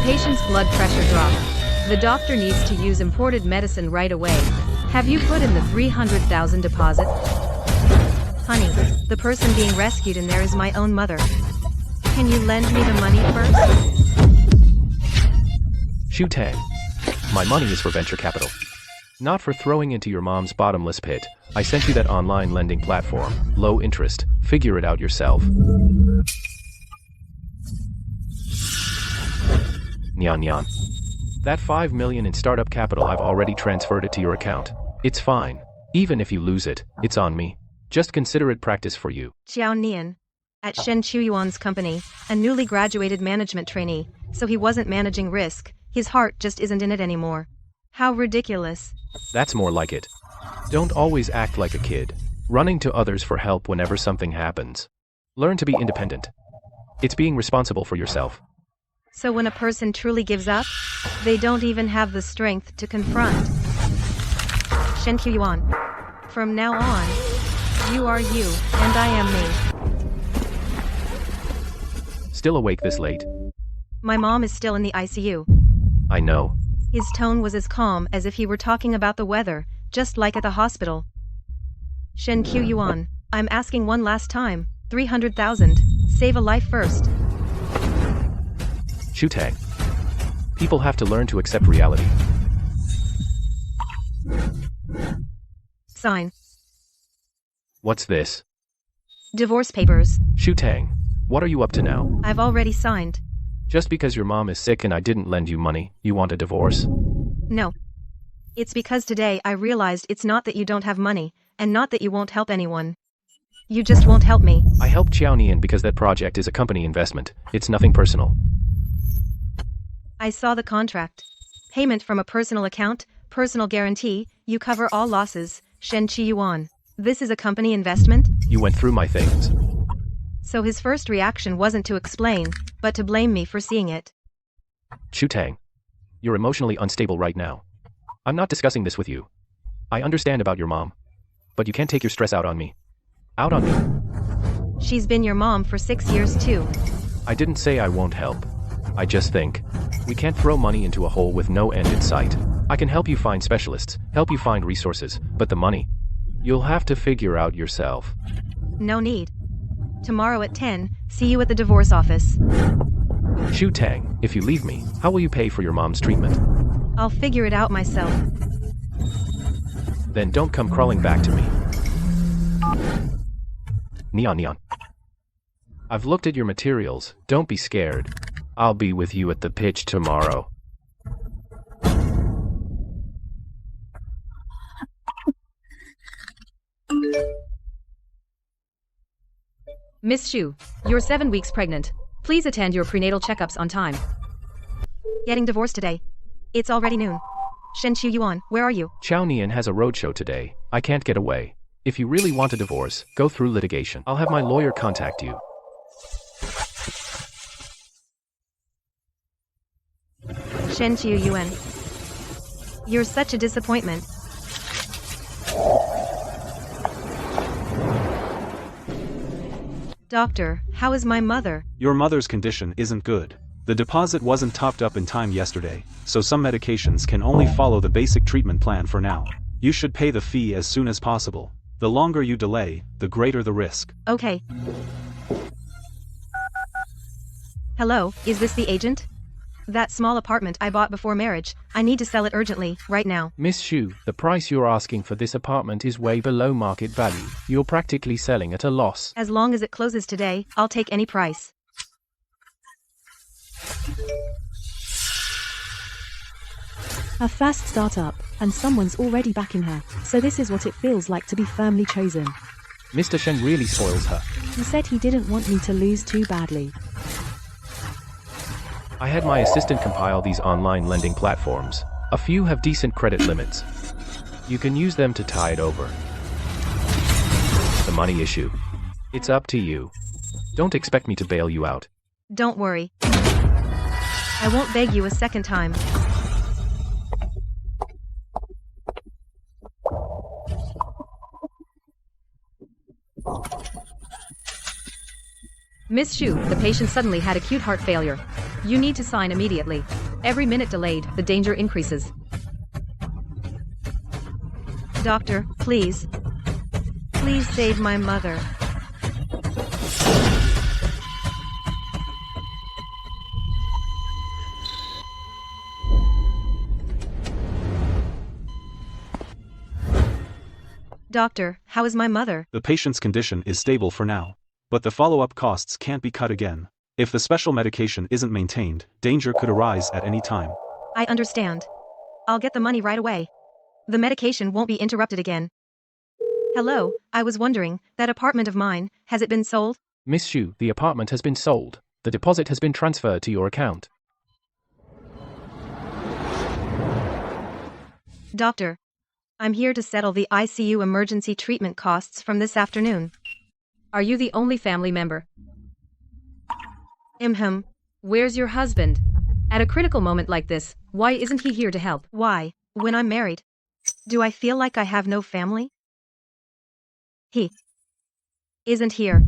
patient's blood pressure dropped. The doctor needs to use imported medicine right away. Have you put in the 300,000 deposit? Honey, the person being rescued in there is my own mother. Can you lend me the money first? Shu Tang. My money is for venture capital. Not for throwing into your mom's bottomless pit. I sent you that online lending platform. Low interest. Figure it out yourself. Nyan Nyan. That 5 million in startup capital, I've already transferred it to your account. It's fine. Even if you lose it, it's on me. Just consider it practice for you. Jiao Nian. At Shen Chuyuan's company, a newly graduated management trainee, so he wasn't managing risk, his heart just isn't in it anymore. How ridiculous. That's more like it. Don't always act like a kid, running to others for help whenever something happens. Learn to be independent. It's being responsible for yourself. So when a person truly gives up, they don't even have the strength to confront. Shen Chuyuan. From now on, you are you, and I am me. Still awake this late? My mom is still in the ICU. I know. His tone was as calm as if he were talking about the weather, just like at the hospital. Shen Chuyuan, I'm asking one last time, 300,000. Save a life first. Shu Tang. People have to learn to accept reality. Sign. What's this? Divorce papers. Shu Tang. What are you up to now? I've already signed. Just because your mom is sick and I didn't lend you money, you want a divorce? No. It's because today I realized it's not that you don't have money, and not that you won't help anyone. You just won't help me. I helped Xiao Nian because that project is a company investment. It's nothing personal. I saw the contract. Payment from a personal account, personal guarantee, you cover all losses, Shen Chuyuan. This is a company investment? You went through my things. So his first reaction wasn't to explain, but to blame me for seeing it. Shu Tang. You're emotionally unstable right now. I'm not discussing this with you. I understand about your mom. But you can't take your stress out on me. Out on me. She's been your mom for 6 years too. I didn't say I won't help. I just think we can't throw money into a hole with no end in sight. I can help you find specialists, help you find resources, but the money, you'll have to figure out yourself. No need. Tomorrow at 10, see you at the divorce office. Shu Tang, if you leave me, how will you pay for your mom's treatment? I'll figure it out myself. Then don't come crawling back to me. Neon Neon. I've looked at your materials, don't be scared. I'll be with you at the pitch tomorrow. Miss Shu, you're 7 weeks pregnant. Please attend your prenatal checkups on time. Getting divorced today. It's already noon. Shen Chuyuan, where are you? Xiao Nian has a roadshow today. I can't get away. If you really want a divorce, go through litigation. I'll have my lawyer contact you. Shen Chuyuan. You're such a disappointment. Doctor, how is my mother? Your mother's condition isn't good. The deposit wasn't topped up in time yesterday, so some medications can only follow the basic treatment plan for now. You should pay the fee as soon as possible. The longer you delay, the greater the risk. Okay. Hello, is this the agent? That small apartment I bought before marriage, I need to sell it urgently, right now. Miss Shu, the price you're asking for this apartment is way below market value. You're practically selling at a loss. As long as it closes today, I'll take any price. A fast startup, and someone's already backing her, so this is what it feels like to be firmly chosen. Mr. Shen really spoils her. He said he didn't want me to lose too badly. I had my assistant compile these online lending platforms. A few have decent credit limits. You can use them to tide over the money issue. It's up to you. Don't expect me to bail you out. Don't worry. I won't beg you a second time. Miss Shu, the patient suddenly had acute heart failure. You need to sign immediately. Every minute delayed, the danger increases. Doctor, please. Please save my mother. Doctor, how is my mother? The patient's condition is stable for now. But the follow-up costs can't be cut again. If the special medication isn't maintained, danger could arise at any time. I understand. I'll get the money right away. The medication won't be interrupted again. Hello, I was wondering, that apartment of mine, has it been sold? Miss Xu, the apartment has been sold. The deposit has been transferred to your account. Doctor, I'm here to settle the ICU emergency treatment costs from this afternoon. Are you the only family member? Where's your husband? At a critical moment like this, why isn't he here to help? Why, when I'm married? Do I feel like I have no family? He isn't here.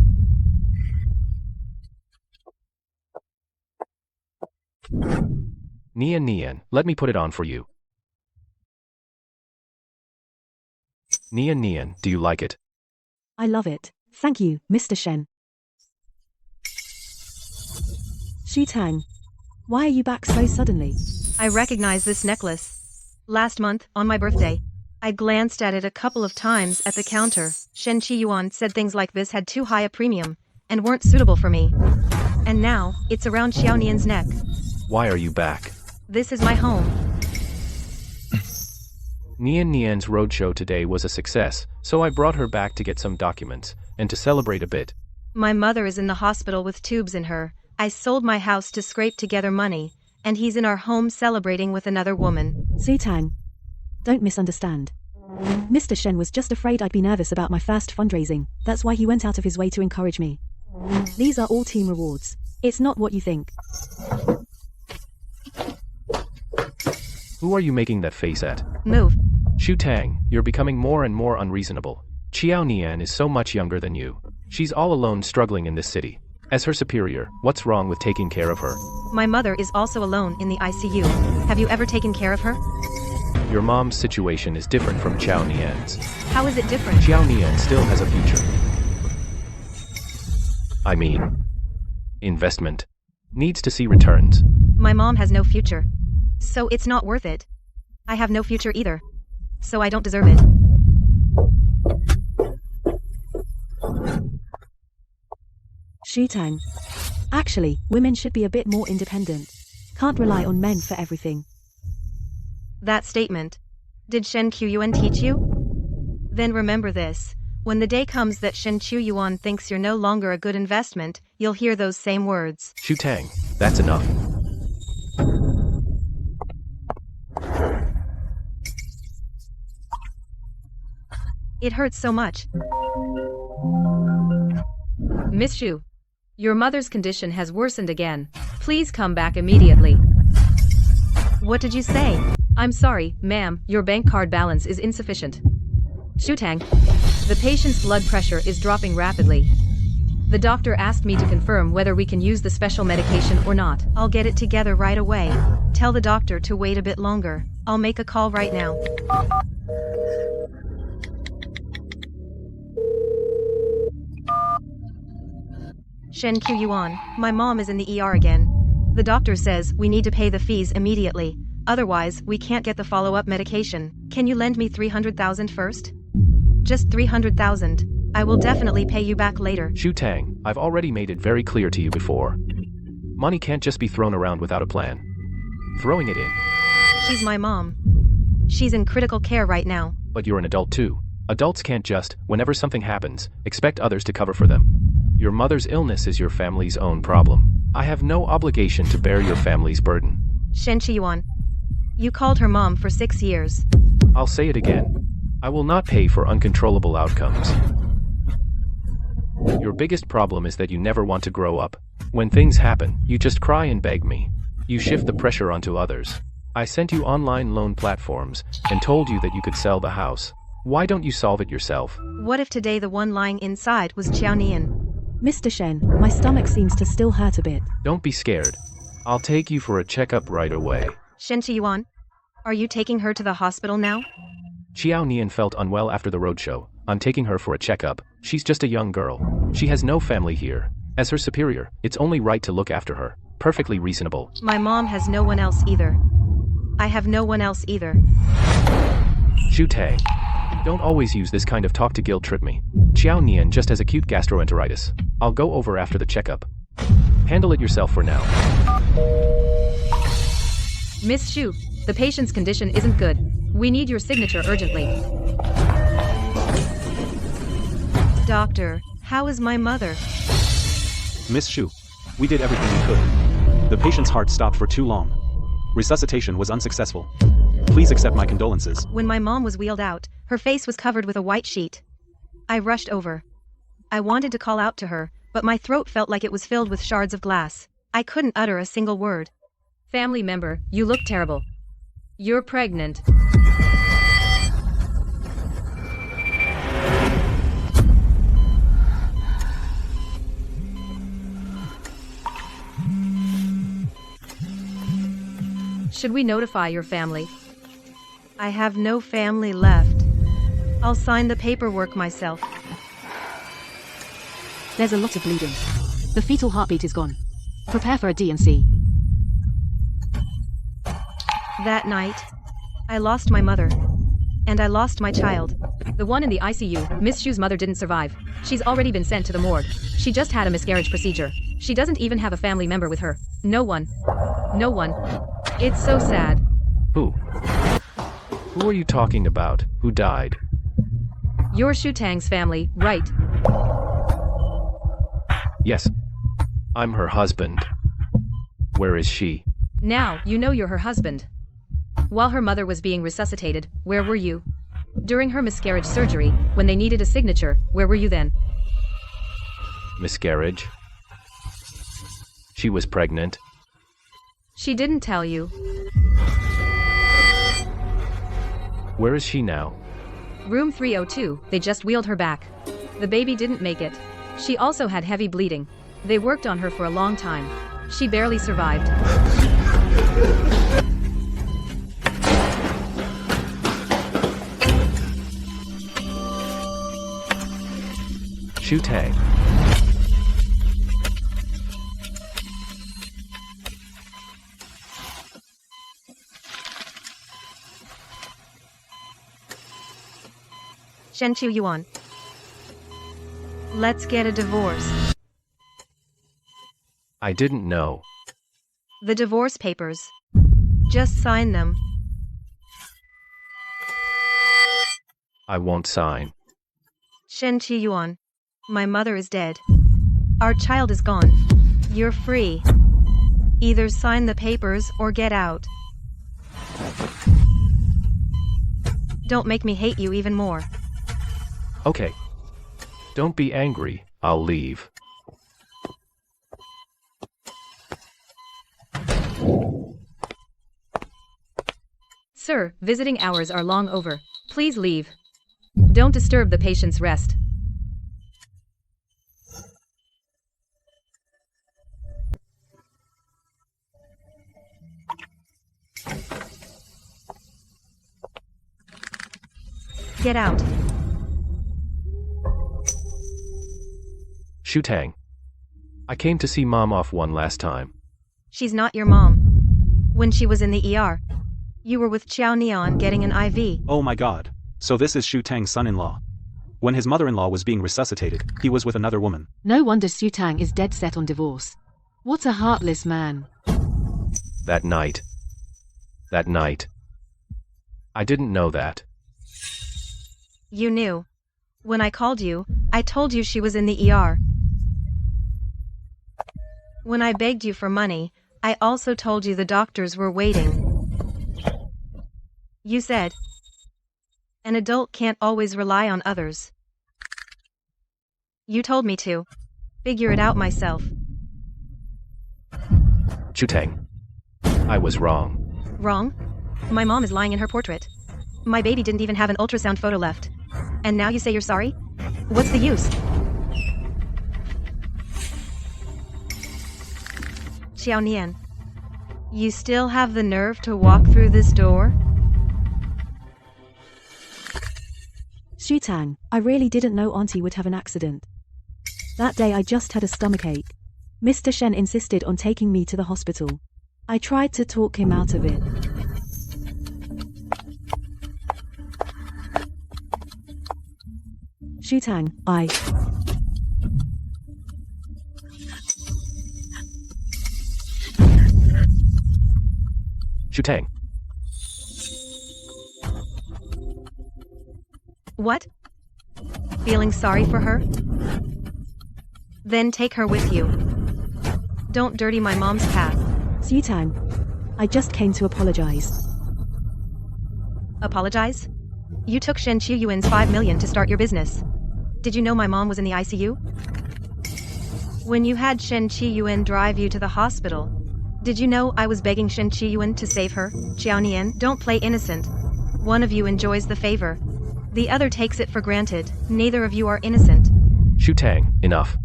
Nian, let me put it on for you. Nian, do you like it? I love it. Thank you, Mr. Shen. Xu Tang, why are you back so suddenly? I recognize this necklace. Last month, on my birthday, I glanced at it a couple of times at the counter. Shen Qiyuan said things like this had too high a premium and weren't suitable for me. And now, it's around Xiaonian's neck. Why are you back? This is my home. Nian's roadshow today was a success, so I brought her back to get some documents, and to celebrate a bit. My mother is in the hospital with tubes in her. I sold my house to scrape together money, and he's in our home celebrating with another woman. Xu Tang, don't misunderstand. Mr. Shen was just afraid I'd be nervous about my first fundraising. That's why he went out of his way to encourage me. These are all team rewards. It's not what you think. Who are you making that face at? Move. Xu Tang, you're becoming more and more unreasonable. Xiaonian is so much younger than you. She's all alone struggling in this city. As her superior, what's wrong with taking care of her? My mother is also alone in the ICU. Have you ever taken care of her? Your mom's situation is different from Xiaonian's. How is it different? Xiaonian still has a future. I mean, investment. Needs to see returns. My mom has no future. So it's not worth it. I have no future either. So I don't deserve it. Xu Tang. Actually, women should be a bit more independent. Can't rely on men for everything. That statement. Did Shen Qiyuan teach you? Then remember this. When the day comes that Shen Qiyuan thinks you're no longer a good investment, you'll hear those same words. Xu Tang, that's enough. It hurts so much. Miss Xu, your mother's condition has worsened again. Please come back immediately. What did you say? I'm sorry, ma'am, your bank card balance is insufficient. Xu Tang, the patient's blood pressure is dropping rapidly. The doctor asked me to confirm whether we can use the special medication or not. I'll get it together right away. Tell the doctor to wait a bit longer. I'll make a call right now. Shen Qiyuan, my mom is in the ER again. The doctor says we need to pay the fees immediately. Otherwise, we can't get the follow-up medication. Can you lend me 300,000 first? Just 300,000. I will definitely pay you back later. Xu Tang, I've already made it very clear to you before. Money can't just be thrown around without a plan. Throwing it in. She's my mom. She's in critical care right now. But you're an adult too. Adults can't just, whenever something happens, expect others to cover for them. Your mother's illness is your family's own problem. I have no obligation to bear your family's burden. Shen Qiyuan, you called her mom for 6 years. I'll say it again. I will not pay for uncontrollable outcomes. Your biggest problem is that you never want to grow up. When things happen, you just cry and beg me. You shift the pressure onto others. I sent you online loan platforms and told you that you could sell the house. Why don't you solve it yourself? What if today the one lying inside was Xiaonian? Mr. Shen, my stomach seems to still hurt a bit. Don't be scared. I'll take you for a checkup right away. Shen Qiyuan, are you taking her to the hospital now? Xiao Nian felt unwell after the roadshow. I'm taking her for a checkup. She's just a young girl. She has no family here. As her superior, it's only right to look after her. Perfectly reasonable. My mom has no one else either. I have no one else either. Xu Tang. Don't always use this kind of talk to guilt trip me. Xiao Nian just has acute gastroenteritis. I'll go over after the checkup. Handle it yourself for now. Miss Xu, the patient's condition isn't good. We need your signature urgently. Doctor, how is my mother? Miss Xu, we did everything we could. The patient's heart stopped for too long. Resuscitation was unsuccessful. Please accept my condolences. When my mom was wheeled out, her face was covered with a white sheet. I rushed over. I wanted to call out to her, but my throat felt like it was filled with shards of glass. I couldn't utter a single word. Family member, you look terrible. You're pregnant. Should we notify your family? I have no family left. I'll sign the paperwork myself. There's a lot of bleeding. The fetal heartbeat is gone. Prepare for a D&C. That night, I lost my mother. And I lost my child. The one in the ICU, Miss Xu's mother didn't survive. She's already been sent to the morgue. She just had a miscarriage procedure. She doesn't even have a family member with her. No one. No one. It's so sad. Who? Who are you talking about? Who died? You're Xu Tang's family, right? Yes. I'm her husband. Where is she? Now, you know you're her husband. While her mother was being resuscitated, where were you? During her miscarriage surgery, when they needed a signature, where were you then? Miscarriage? She was pregnant. She didn't tell you. Where is she now? Room 302, they just wheeled her back. The baby didn't make it. She also had heavy bleeding. They worked on her for a long time. She barely survived. Xu Tang. Shen Qiyuan. Let's get a divorce. I didn't know. The divorce papers. Just sign them. I won't sign. Shen Qiyuan. My mother is dead. Our child is gone. You're free. Either sign the papers or get out. Don't make me hate you even more. Okay. Don't be angry. I'll leave. Sir, visiting hours are long over. Please leave. Don't disturb the patient's rest. Get out. Xu Tang. I came to see Mom off one last time. She's not your mom. When she was in the ER, you were with Xiao Nian getting an IV. Oh my god. So this is Xu Tang's son-in-law. When his mother-in-law was being resuscitated, he was with another woman. No wonder Xu Tang is dead set on divorce. What a heartless man. That night. I didn't know that. You knew. When I called you, I told you she was in the ER. When I begged you for money, I also told you the doctors were waiting. You said, an adult can't always rely on others. You told me to figure it out myself. Xu Tang. I was wrong. Wrong? My mom is lying in her portrait. My baby didn't even have an ultrasound photo left. And now you say you're sorry? What's the use? Xiao Nian, You still have the nerve to walk through this door? Xu I really didn't know Auntie would have an accident. That day I just had a stomachache. Mr. Shen insisted on taking me to the hospital. I tried to talk him out of it. Xu Shutang. What? Feeling sorry for her? Then take her with you. Don't dirty my mom's path. Xu I just came to apologize. Apologize? You took Shen Qiyuan's 5 million to start your business. Did you know my mom was in the ICU? When you had Shen Qiyuan drive you to the hospital, did you know I was begging Shen Qiyuan to save her? Xiaonian, don't play innocent. One of you enjoys the favor. The other takes it for granted. Neither of you are innocent. Shutang, enough.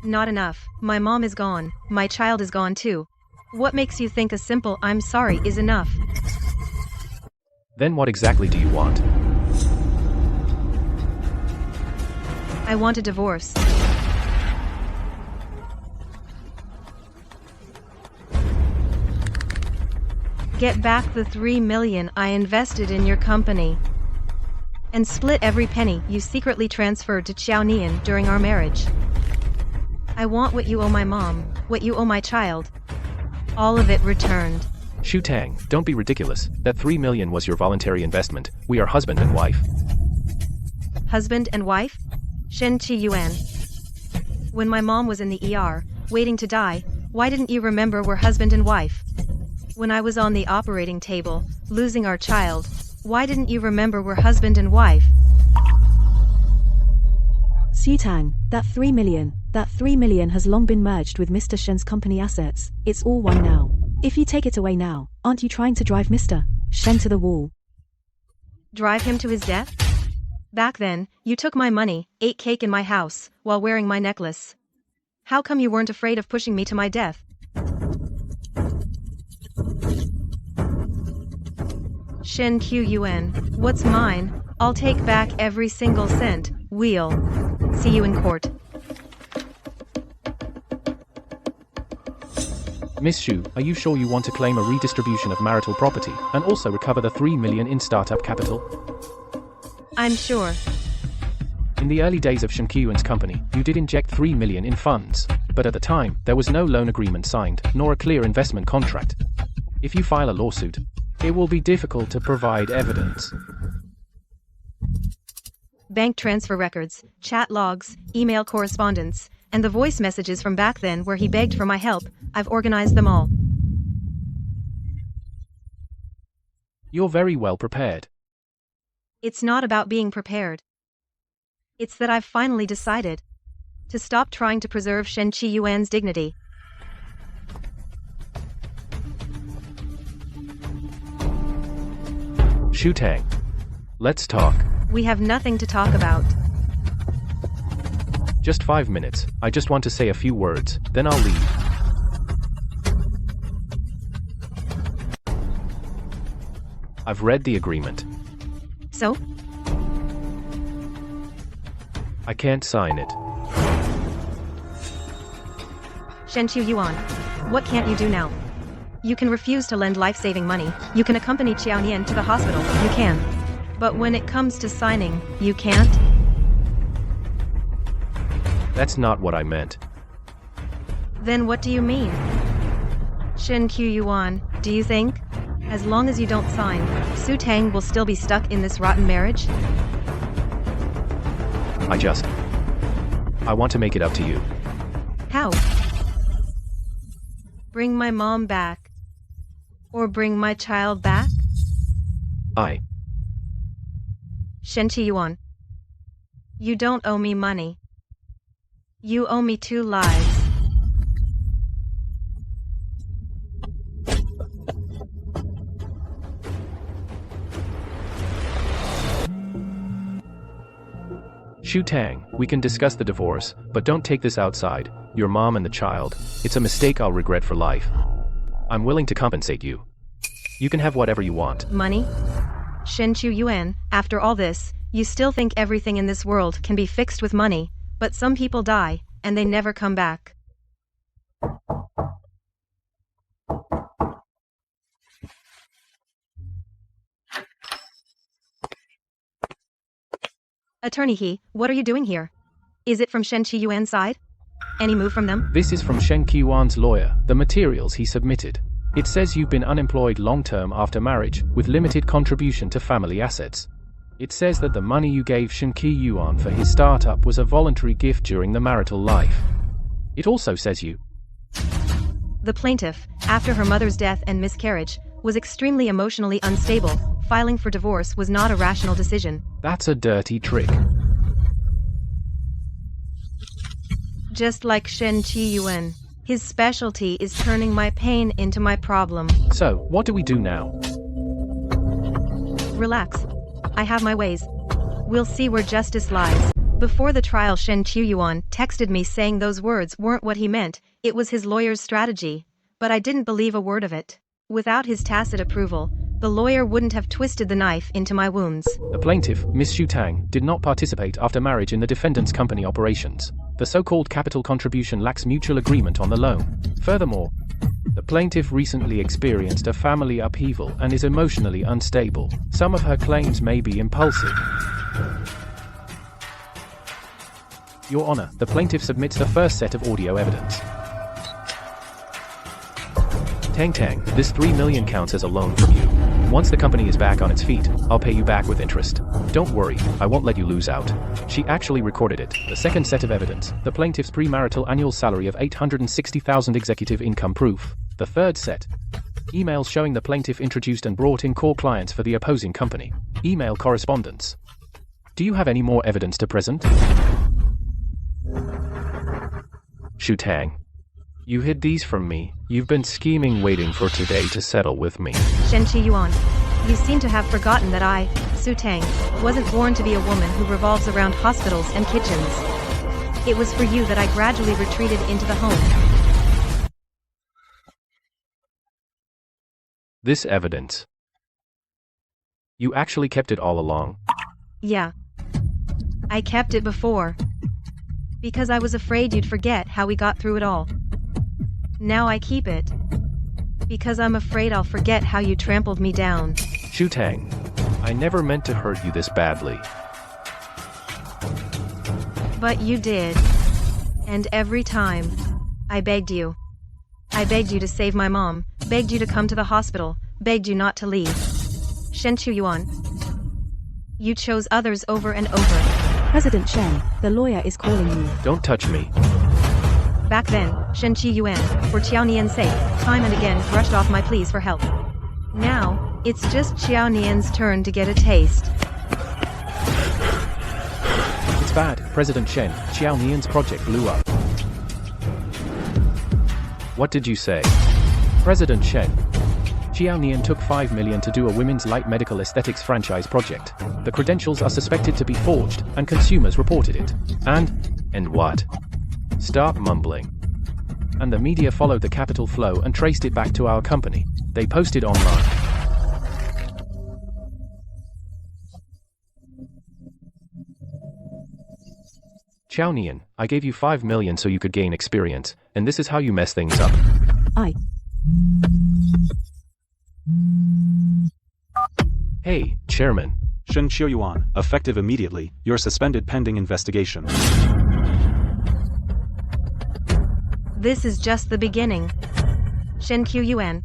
Not enough. My mom is gone. My child is gone too. What makes you think a simple "I'm sorry" is enough? Then what exactly do you want? I want a divorce. Get back the 3 million I invested in your company. And split every penny you secretly transferred to Xiaonian during our marriage. I want what you owe my mom, what you owe my child. All of it returned. Shutang, don't be ridiculous. That 3 million was your voluntary investment. We are husband and wife. Husband and wife? Shen Qiyuan. When my mom was in the ER, waiting to die, why didn't you remember we're husband and wife? When I was on the operating table, losing our child, why didn't you remember we're husband and wife? Xu that 3 million has long been merged with Mr. Shen's company assets. It's all one now. If you take it away now, aren't you trying to drive Mr. Shen to the wall? Drive him to his death? Back then, you took my money, ate cake in my house, while wearing my necklace. How come you weren't afraid of pushing me to my death? Shen Qiyuan, what's mine? I'll take back every single cent. We'll see you in court. Miss Xu, are you sure you want to claim a redistribution of marital property and also recover the 3 million in startup capital? I'm sure. In the early days of Shen Qiyuan's company, you did inject 3 million in funds, but at the time, there was no loan agreement signed, nor a clear investment contract. If you file a lawsuit, it will be difficult to provide evidence. Bank transfer records, chat logs, email correspondence, and the voice messages from back then where he begged for my help, I've organized them all. You're very well prepared. It's not about being prepared. It's that I've finally decided to stop trying to preserve Shen Qiyuan's dignity. Shutang, let's talk. We have nothing to talk about. Just 5 minutes. I just want to say a few words, then I'll leave. I've read the agreement. So? I can't sign it. Shen Qiyuan, what can't you do now? You can refuse to lend life-saving money, you can accompany Xiaonian to the hospital, you can. But when it comes to signing, you can't? That's not what I meant. Then what do you mean? Shen Qiyuan, do you think, as long as you don't sign, Su Tang will still be stuck in this rotten marriage? I want to make it up to you. How? Bring my mom back. Or bring my child back? Shen Qiyuan. You don't owe me money. You owe me 2 lives. Shutang, we can discuss the divorce, but don't take this outside, your mom and the child. It's a mistake I'll regret for life. I'm willing to compensate you. You can have whatever you want. Money? Shen Qiuyuan, after all this, you still think everything in this world can be fixed with money, but some people die, and they never come back. Attorney He, what are you doing here? Is it from Shen Qiuyuan's side? Any move from them? This is from Shen Qiuyuan's lawyer, the materials he submitted. It says you've been unemployed long-term after marriage, with limited contribution to family assets. It says that the money you gave Shen Qiuyuan for his startup was a voluntary gift during the marital life. It also says you. The plaintiff, after her mother's death and miscarriage, was extremely emotionally unstable. Filing for divorce was not a rational decision. That's a dirty trick. Just like Shen Qiuyuan. His specialty is turning my pain into my problem. So, what do we do now? Relax. I have my ways. We'll see where justice lies. Before the trial, Shen Qiuyuan texted me saying those words weren't what he meant, it was his lawyer's strategy. But I didn't believe a word of it. Without his tacit approval, the lawyer wouldn't have twisted the knife into my wounds. The plaintiff, Miss Xu Tang, did not participate after marriage in the defendant's company operations. The so-called capital contribution lacks mutual agreement on the loan. Furthermore, the plaintiff recently experienced a family upheaval and is emotionally unstable. Some of her claims may be impulsive. Your Honor, the plaintiff submits the first set of audio evidence. Tang, this 3 million counts as a loan from you. Once the company is back on its feet, I'll pay you back with interest. Don't worry, I won't let you lose out. She actually recorded it. The second set of evidence, the plaintiff's premarital annual salary of 860,000 executive income proof. The third set, emails showing the plaintiff introduced and brought in core clients for the opposing company. Email correspondence. Do you have any more evidence to present? Xu Tang. You hid these from me. You've been scheming waiting for today to settle with me. Shen Qiuyuan, you seem to have forgotten that I, Xu Tang, wasn't born to be a woman who revolves around hospitals and kitchens. It was for you that I gradually retreated into the home. This evidence. You actually kept it all along. Yeah. I kept it before. Because I was afraid you'd forget how we got through it all. Now I keep it. Because I'm afraid I'll forget how you trampled me down. Xu Tang, I never meant to hurt you this badly. But you did. And every time, I begged you. I begged you to save my mom, begged you to come to the hospital, begged you not to leave. Shen Qiuyuan, you chose others over and over. President Shen, the lawyer is calling you. Don't touch me. Back then, Shen Qiuyuan, for Qiao Nian's sake, time and again brushed off my pleas for help. Now, it's just Qiao Nian's turn to get a taste. It's bad, President Shen. Qiao Nian's project blew up. What did you say? President Shen. Qiao Nian took 5 million to do a women's light medical aesthetics franchise project. The credentials are suspected to be forged, and consumers reported it. And what? Stop mumbling. And the media followed the capital flow and traced it back to our company. They posted online. Qiao Nian, I gave you 5 million so you could gain experience, and this is how you mess things up. Hey, Chairman. Shen Qiuyuan, effective immediately, you're suspended pending investigation. This is just the beginning. Shen Qiuyuan.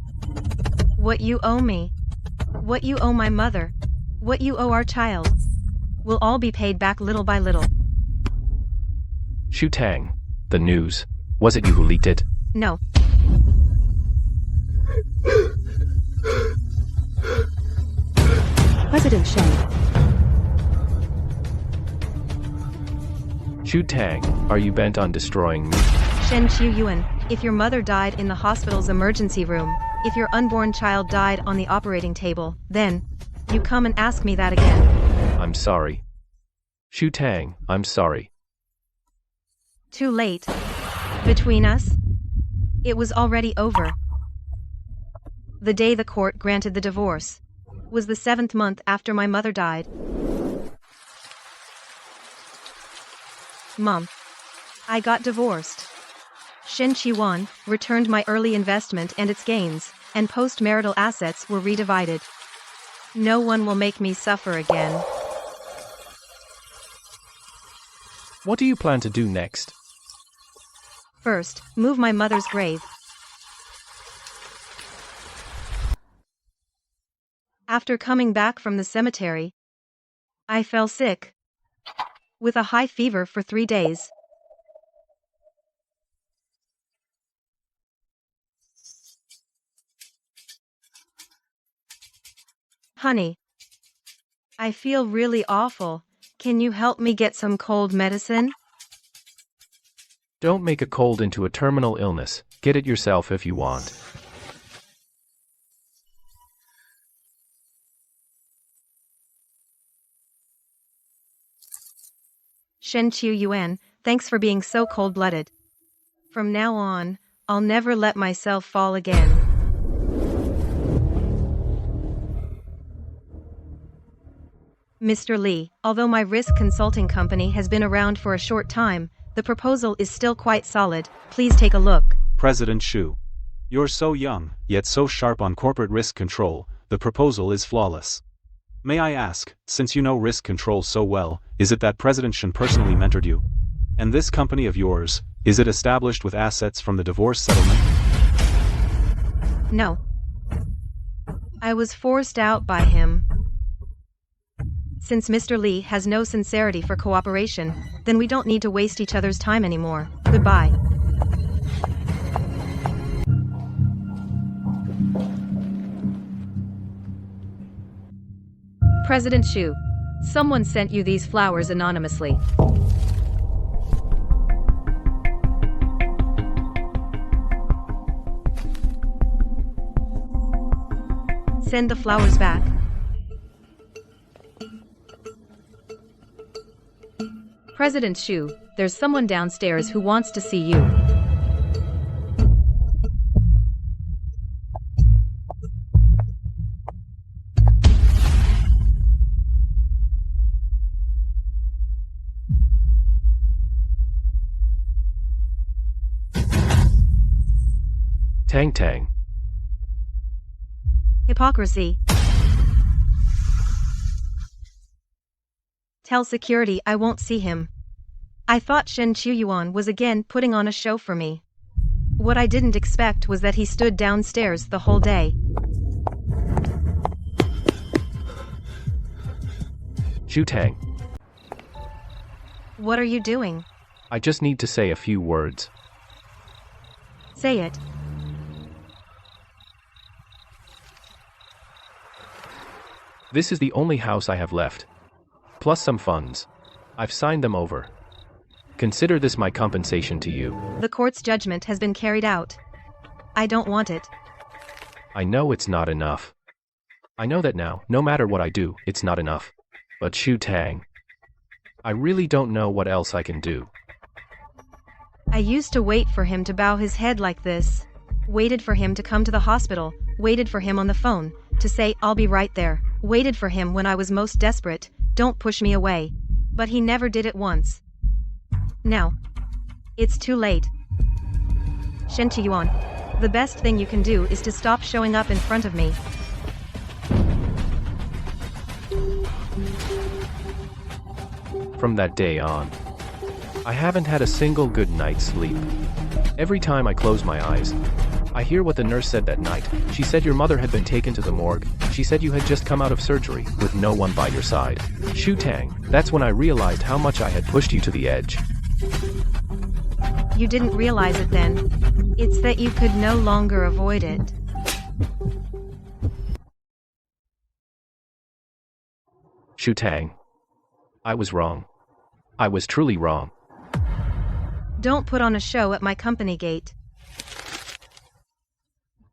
What you owe me, what you owe my mother, what you owe our child, will all be paid back little by little. Xu Tang, the news. Was it you who leaked it? No. President Shen. Xu Tang, are you bent on destroying me? Shen Qiuyuan, if your mother died in the hospital's emergency room, if your unborn child died on the operating table, then you come and ask me that again. I'm sorry. Xu Tang, I'm sorry. Too late. Between us, it was already over. The day the court granted the divorce was the 7th month after my mother died. Mom, I got divorced. Shen Qiwan returned my early investment and its gains, and post-marital assets were redivided. No one will make me suffer again. What do you plan to do next? First, move my mother's grave. After coming back from the cemetery, I fell sick with a high fever for 3 days. Honey, I feel really awful. Can you help me get some cold medicine? Don't make a cold into a terminal illness. Get it yourself if you want. Shen Qiuyuan, thanks for being so cold-blooded. From now on, I'll never let myself fall again. Mr. Li, although my risk consulting company has been around for a short time, the proposal is still quite solid. Please take a look. President Xu. You're so young, yet so sharp on corporate risk control, the proposal is flawless. May I ask, since you know risk control so well, is it that President Shen personally mentored you? And this company of yours, is it established with assets from the divorce settlement? No. I was forced out by him. Since Mr. Li has no sincerity for cooperation, then we don't need to waste each other's time anymore. Goodbye. President Xu, someone sent you these flowers anonymously. Send the flowers back. President Xu, there's someone downstairs who wants to see you. Tang Tang. Hypocrisy. Tell security I won't see him. I thought Shen Qiuyuan was again putting on a show for me. What I didn't expect was that he stood downstairs the whole day. Xu Tang. What are you doing? I just need to say a few words. Say it. This is the only house I have left. Plus some funds. I've signed them over. Consider this my compensation to you. The court's judgment has been carried out. I don't want it. I know it's not enough. I know that now, no matter what I do, it's not enough. But Xu Tang, I really don't know what else I can do. I used to wait for him to bow his head like this. Waited for him to come to the hospital. Waited for him on the phone to say, I'll be right there. Waited for him when I was most desperate. Don't push me away. But he never did it once. Now, it's too late. Shen Qiuyuan, the best thing you can do is to stop showing up in front of me. From that day on, I haven't had a single good night's sleep. Every time I close my eyes, I hear what the nurse said that night. She said your mother had been taken to the morgue. She said you had just come out of surgery, with no one by your side. Xu Tang, that's when I realized how much I had pushed you to the edge. You didn't realize it then. It's that you could no longer avoid it. Xu Tang, I was wrong. I was truly wrong. Don't put on a show at my company gate.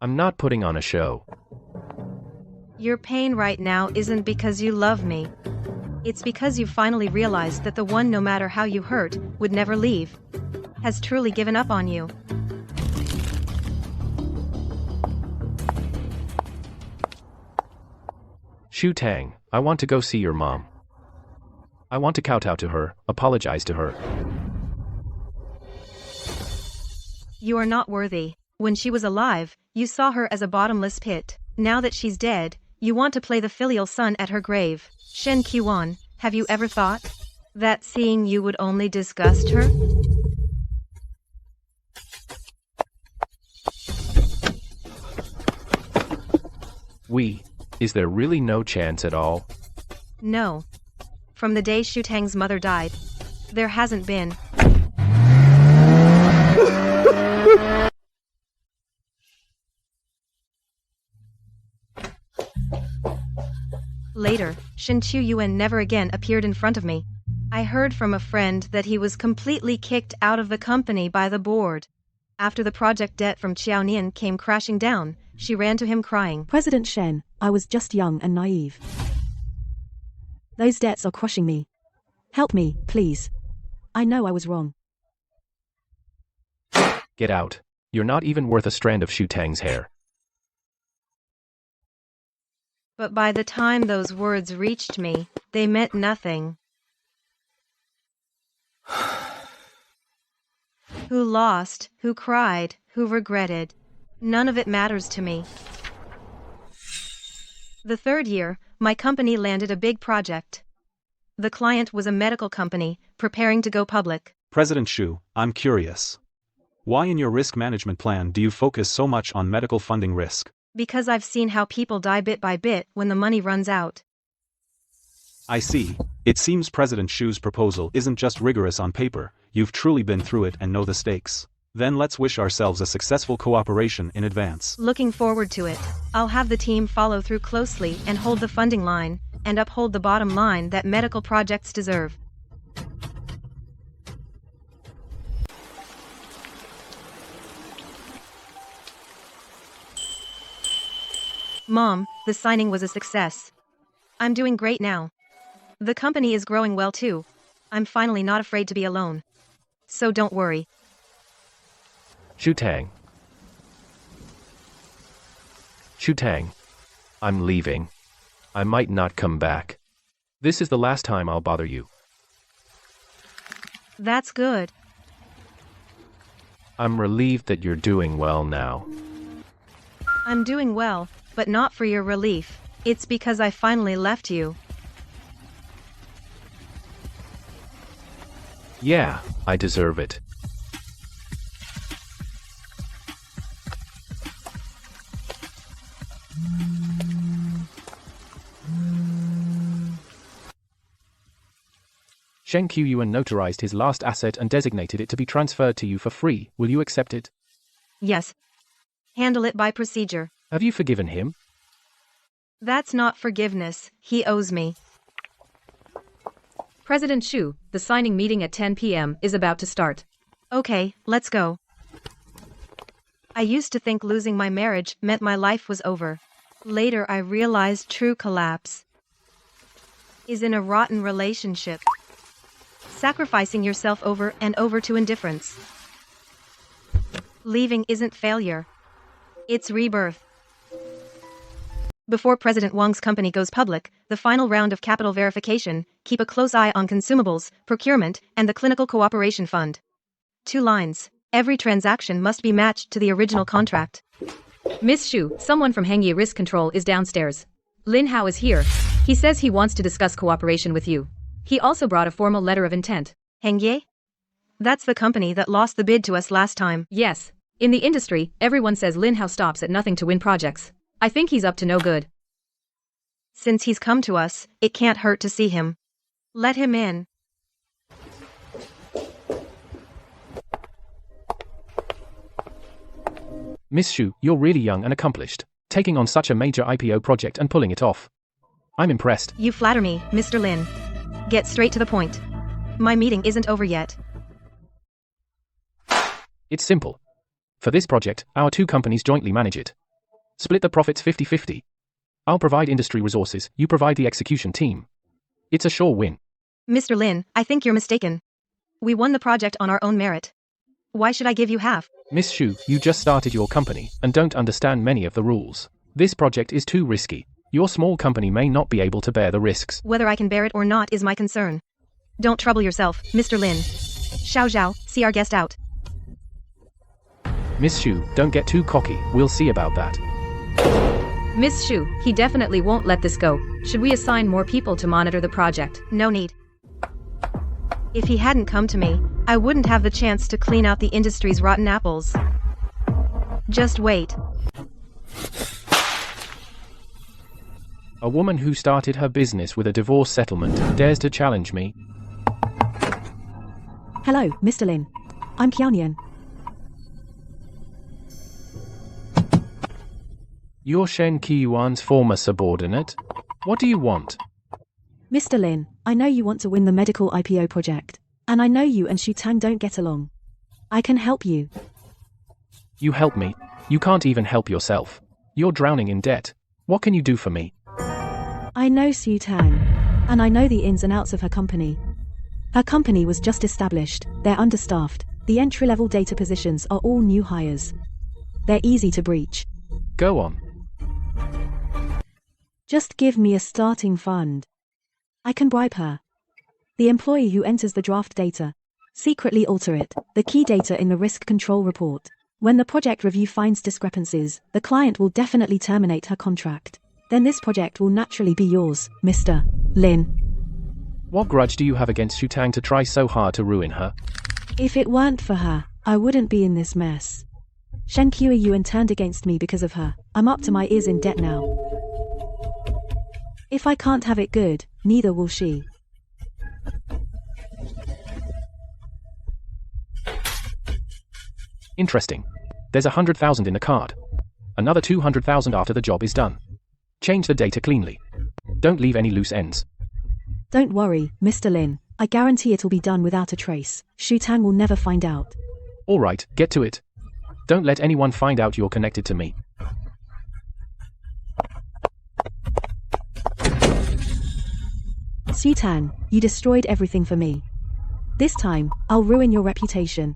I'm not putting on a show. Your pain right now isn't because you love me. It's because you finally realized that the one, no matter how you hurt, would never leave, has truly given up on you. Shu Tang, I want to go see your mom. I want to kowtow to her, apologize to her. You are not worthy. When she was alive, you saw her as a bottomless pit. Now that she's dead, you want to play the filial son at her grave. Shen Qiwan, have you ever thought that seeing you would only disgust her? Is there really no chance at all? No. From the day Shu Tang's mother died, there hasn't been. Later, Shen Qiuyuan never again appeared in front of me. I heard from a friend that he was completely kicked out of the company by the board. After the project debt from Qiaonian came crashing down, she ran to him crying. President Shen, I was just young and naive. Those debts are crushing me. Help me, please. I know I was wrong. Get out. You're not even worth a strand of Shu Tang's hair. But by the time those words reached me, they meant nothing. Who lost, who cried, who regretted. None of it matters to me. The third year, my company landed a big project. The client was a medical company, preparing to go public. President Shu, I'm curious. Why in your risk management plan do you focus so much on medical funding risk? Because I've seen how people die bit by bit when the money runs out. I see. It seems President Shu's proposal isn't just rigorous on paper, you've truly been through it and know the stakes. Then let's wish ourselves a successful cooperation in advance. Looking forward to it. I'll have the team follow through closely and hold the funding line, and uphold the bottom line that medical projects deserve. Mom, the signing was a success. I'm doing great now. The company is growing well too. I'm finally not afraid to be alone. So don't worry. Shu Tang. Shu Tang. I'm leaving. I might not come back. This is the last time I'll bother you. That's good. I'm relieved that you're doing well now. I'm doing well, but not for your relief. It's because I finally left you. Yeah, I deserve it. Shen Qiuyuan notarized his last asset and designated it to be transferred to you for free. Will you accept it? Yes. Handle it by procedure. Have you forgiven him? That's not forgiveness. He owes me. President Shu, the signing meeting at 10 p.m. is about to start. Okay, let's go. I used to think losing my marriage meant my life was over. Later I realized true collapse is in a rotten relationship. Sacrificing yourself over and over to indifference. Leaving isn't failure. It's rebirth. Before President Wang's company goes public, the final round of capital verification, keep a close eye on consumables, procurement, and the clinical cooperation fund. 2 lines. Every transaction must be matched to the original contract. Miss Shu, someone from Hengye Risk Control is downstairs. Lin Hao is here. He says he wants to discuss cooperation with you. He also brought a formal letter of intent. Hengye? That's the company that lost the bid to us last time. Yes. In the industry, everyone says Lin Hao stops at nothing to win projects. I think he's up to no good. Since he's come to us, it can't hurt to see him. Let him in. Miss Shu, you're really young and accomplished, taking on such a major IPO project and pulling it off. I'm impressed. You flatter me, Mr. Lin. Get straight to the point. My meeting isn't over yet. It's simple. For this project, our 2 companies jointly manage it. Split the profits 50-50. I'll provide industry resources, you provide the execution team. It's a sure win. Mr. Lin, I think you're mistaken. We won the project on our own merit. Why should I give you half? Miss Shu, you just started your company and don't understand many of the rules. This project is too risky. Your small company may not be able to bear the risks. Whether I can bear it or not is my concern. Don't trouble yourself, Mr. Lin. Xiao Zhao, see our guest out. Miss Xu, don't get too cocky, we'll see about that. Miss Xu, he definitely won't let this go. Should we assign more people to monitor the project? No need. If he hadn't come to me, I wouldn't have the chance to clean out the industry's rotten apples. Just wait. A woman who started her business with a divorce settlement dares to challenge me. Hello, Mr. Lin. I'm Qianian. You're Shen Qiyuan's former subordinate? What do you want? Mr. Lin, I know you want to win the medical IPO project. And I know you and Xu Tang don't get along. I can help you. You help me? You can't even help yourself. You're drowning in debt. What can you do for me? I know Xu Tang. And I know the ins and outs of her company. Her company was just established, they're understaffed, the entry-level data positions are all new hires. They're easy to breach. Go on. Just give me a starting fund. I can bribe her. The employee who enters the draft data. Secretly alter it, the key data in the risk control report. When the project review finds discrepancies, the client will definitely terminate her contract. Then this project will naturally be yours, Mr. Lin. What grudge do you have against Xu Tang to try so hard to ruin her? If it weren't for her, I wouldn't be in this mess. Shen Qiuyuan turned against me because of her. I'm up to my ears in debt now. If I can't have it good, neither will she. Interesting. There's 100,000 in the card. Another 200,000 after the job is done. Change the data cleanly. Don't leave any loose ends. Don't worry, Mr. Lin. I guarantee it'll be done without a trace. Xu Tang will never find out. Alright, get to it. Don't let anyone find out you're connected to me. Xu Tang, you destroyed everything for me. This time, I'll ruin your reputation.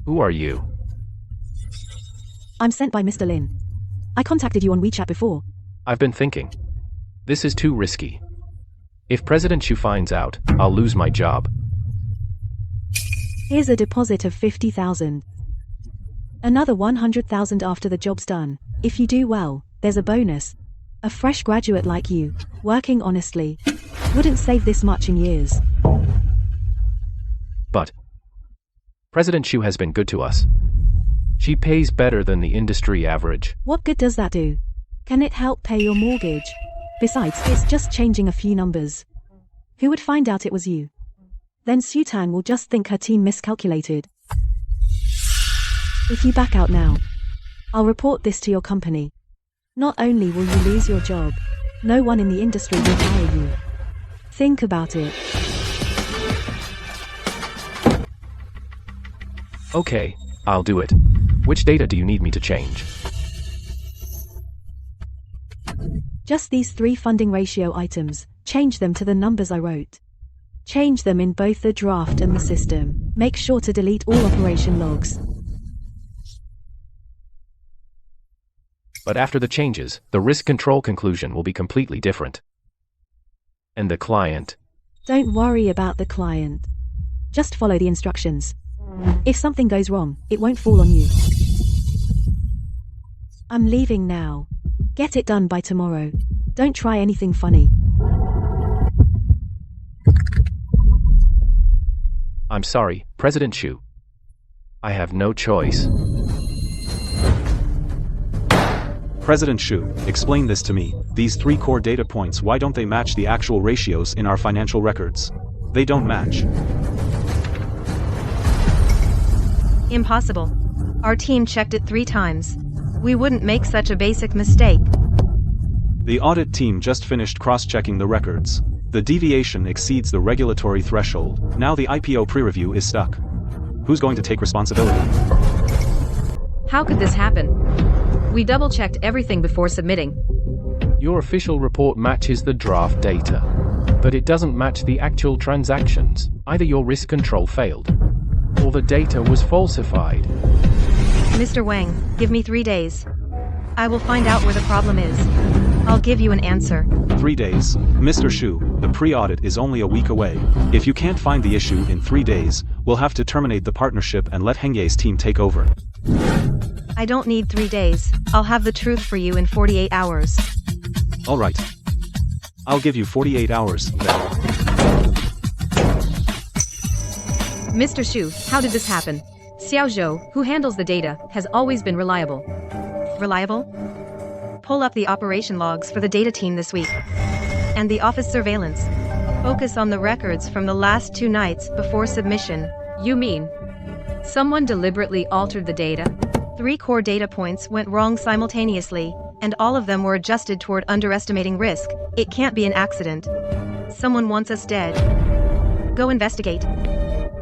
Who are you? I'm sent by Mr. Lin. I contacted you on WeChat before. I've been thinking. This is too risky. If President Xu finds out, I'll lose my job. Here's a deposit of 50,000. Another 100,000 after the job's done. If you do well, there's a bonus. A fresh graduate like you, working honestly, wouldn't save this much in years. But President Xu has been good to us. She pays better than the industry average. What good does that do? Can it help pay your mortgage? Besides, it's just changing a few numbers. Who would find out it was you? Then Xu Tang will just think her team miscalculated. If you back out now, I'll report this to your company. Not only will you lose your job, no one in the industry will hire you. Think about it. Okay, I'll do it. Which data do you need me to change? Just these 3 funding ratio items. Change them to the numbers I wrote. Change them in both the draft and the system. Make sure to delete all operation logs. But after the changes, the risk control conclusion will be completely different. And the client? Don't worry about the client. Just follow the instructions. If something goes wrong, it won't fall on you. I'm leaving now. Get it done by tomorrow. Don't try anything funny. I'm sorry, President Xu. I have no choice. President Xu, explain this to me. These 3 core data points, why don't they match the actual ratios in our financial records? They don't match. Impossible. Our team checked it 3 times. We wouldn't make such a basic mistake. The audit team just finished cross-checking the records. The deviation exceeds the regulatory threshold. Now the IPO pre-review is stuck. Who's going to take responsibility? How could this happen? We double-checked everything before submitting. Your official report matches the draft data. But it doesn't match the actual transactions. Either your risk control failed, or the data was falsified. Mr. Wang, give me 3 days. I will find out where the problem is. I'll give you an answer. 3 days. Mr. Shu, the pre-audit is only a week away. If you can't find the issue in 3 days, we'll have to terminate the partnership and let Hengye's team take over. I don't need 3 days. I'll have the truth for you in 48 hours. Alright. I'll give you 48 hours, then. Mr. Shu, how did this happen? Xiao Zhou, who handles the data, has always been reliable. Reliable? Pull up the operation logs for the data team this week. And the office surveillance. Focus on the records from the last 2 nights before submission. You mean someone deliberately altered the data? 3 core data points went wrong simultaneously, and all of them were adjusted toward underestimating risk. It can't be an accident. Someone wants us dead. Go investigate.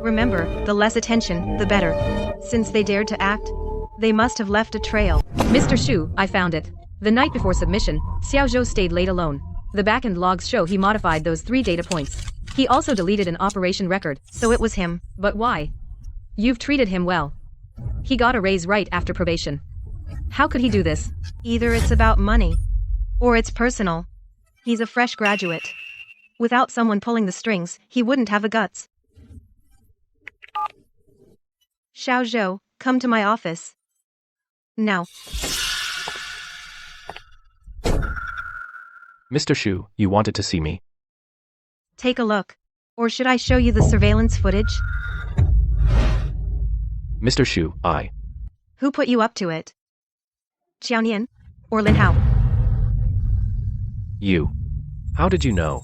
Remember, the less attention, the better. Since they dared to act, they must have left a trail. Mr. Shu, I found it. The night before submission, Xiao Zhou stayed late alone. The backend logs show he modified those 3 data points. He also deleted an operation record. So it was him. But why? You've treated him well. He got a raise right after probation. How could he do this? Either it's about money, or it's personal. He's a fresh graduate. Without someone pulling the strings, he wouldn't have the guts. Xiao Zhou, come to my office. Now. Mr. Shu, you wanted to see me? Take a look. Or should I show you the surveillance footage? Mr. Shu, I. Who put you up to it? Qiaonian? Or Lin Hao? You. How did you know?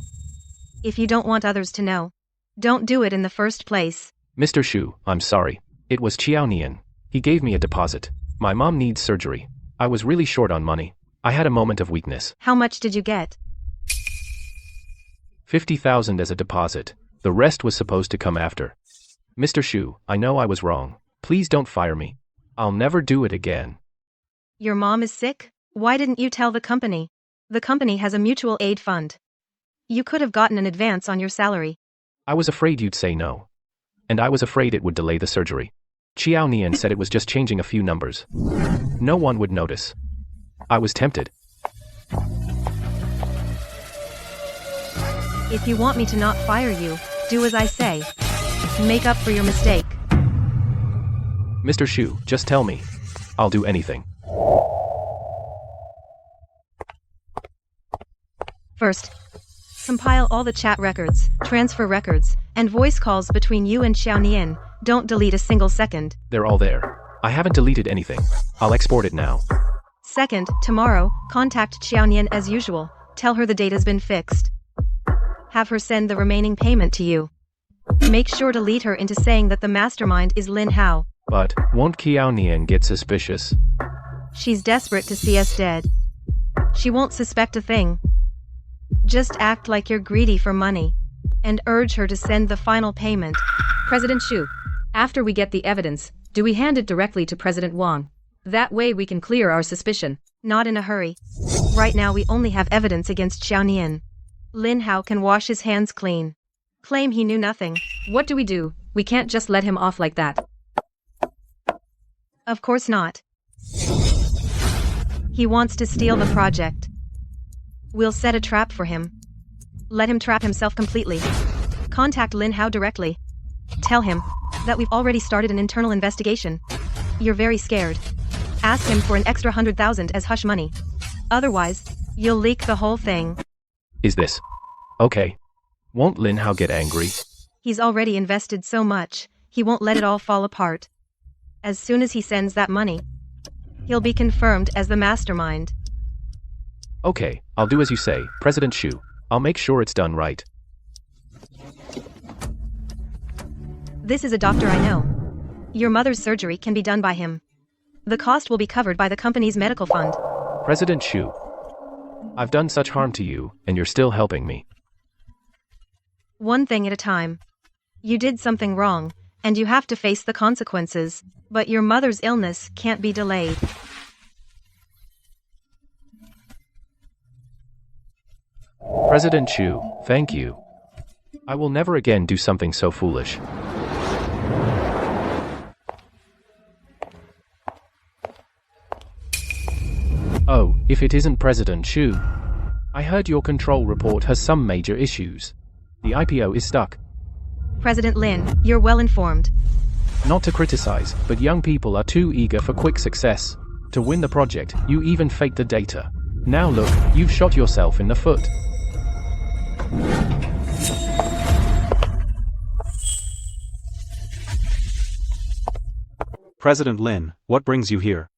If you don't want others to know, don't do it in the first place. Mr. Shu, I'm sorry. It was Qiaonian. He gave me a deposit. My mom needs surgery. I was really short on money. I had a moment of weakness. How much did you get? 50,000 as a deposit. The rest was supposed to come after. Mr. Shu, I know I was wrong. Please don't fire me. I'll never do it again. Your mom is sick? Why didn't you tell the company? The company has a mutual aid fund. You could have gotten an advance on your salary. I was afraid you'd say no. And I was afraid it would delay the surgery. Qiaonian said it was just changing a few numbers. No one would notice. I was tempted. If you want me to not fire you, do as I say. Make up for your mistake. Mr. Shu, just tell me. I'll do anything. First, compile all the chat records, transfer records, and voice calls between you and Xiaonian. Don't delete a single second. They're all there. I haven't deleted anything. I'll export it now. Second, tomorrow, contact Xiaonian as usual. Tell her the data's been fixed. Have her send the remaining payment to you. Make sure to lead her into saying that the mastermind is Lin Hao. But, won't Qiaonian get suspicious? She's desperate to see us dead. She won't suspect a thing. Just act like you're greedy for money, and urge her to send the final payment. President Shu, after we get the evidence, do we hand it directly to President Wang? That way we can clear our suspicion. Not in a hurry. Right now we only have evidence against Xiaonian. Lin Hao can wash his hands clean. Claim he knew nothing. What do? We can't just let him off like that. Of course not. He wants to steal the project. We'll set a trap for him. Let him trap himself completely. Contact Lin Hao directly. Tell him that we've already started an internal investigation. You're very scared. Ask him for an extra 100,000 as hush money. Otherwise, you'll leak the whole thing. Is this okay? Won't Lin Hao get angry? He's already invested so much, he won't let it all fall apart. As soon as he sends that money, he'll be confirmed as the mastermind. Okay, I'll do as you say, President Shu. I'll make sure it's done right. This is a doctor I know. Your mother's surgery can be done by him. The cost will be covered by the company's medical fund. President Shu, I've done such harm to you, and you're still helping me. One thing at a time. You did something wrong, and you have to face the consequences. But your mother's illness can't be delayed. President Chu, thank you. I will never again do something so foolish. Oh, if it isn't President Chu. I heard your control report has some major issues. The IPO is stuck. President Lin, you're well informed. Not to criticize, but young people are too eager for quick success. To win the project, you even faked the data. Now look, you've shot yourself in the foot. President Lin, what brings you here?